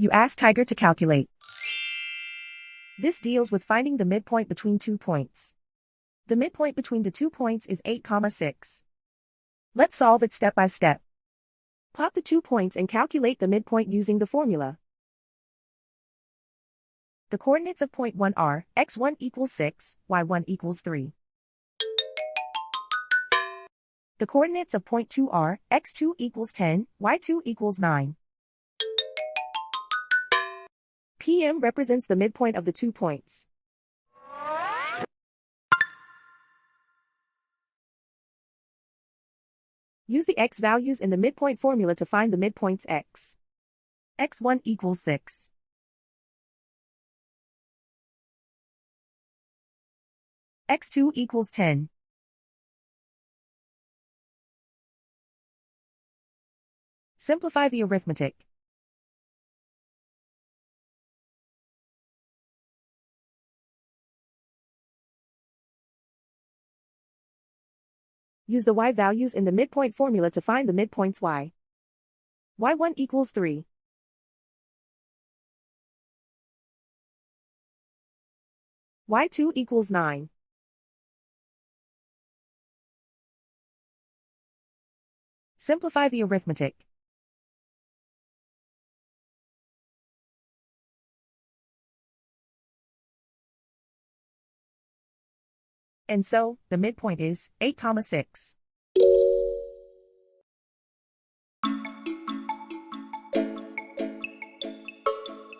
You ask Tiger to calculate. This deals with finding the midpoint between 2 points. The midpoint between the 2 points is 8, 6. Let's solve it step by step. Plot the 2 points and calculate the midpoint using the formula. The coordinates of point 1 are x1 equals 6, y1 equals 3. The coordinates of point 2 are x2 equals 10, y2 equals 9. PM represents the midpoint of the 2 points. Use the x values in the midpoint formula to find the midpoints x. x1 equals 6. x2 equals 10. Simplify the arithmetic. Use the y values in the midpoint formula to find the midpoints y. y1 equals 3. y2 equals 9. Simplify the arithmetic. And so, the midpoint is 8, 6.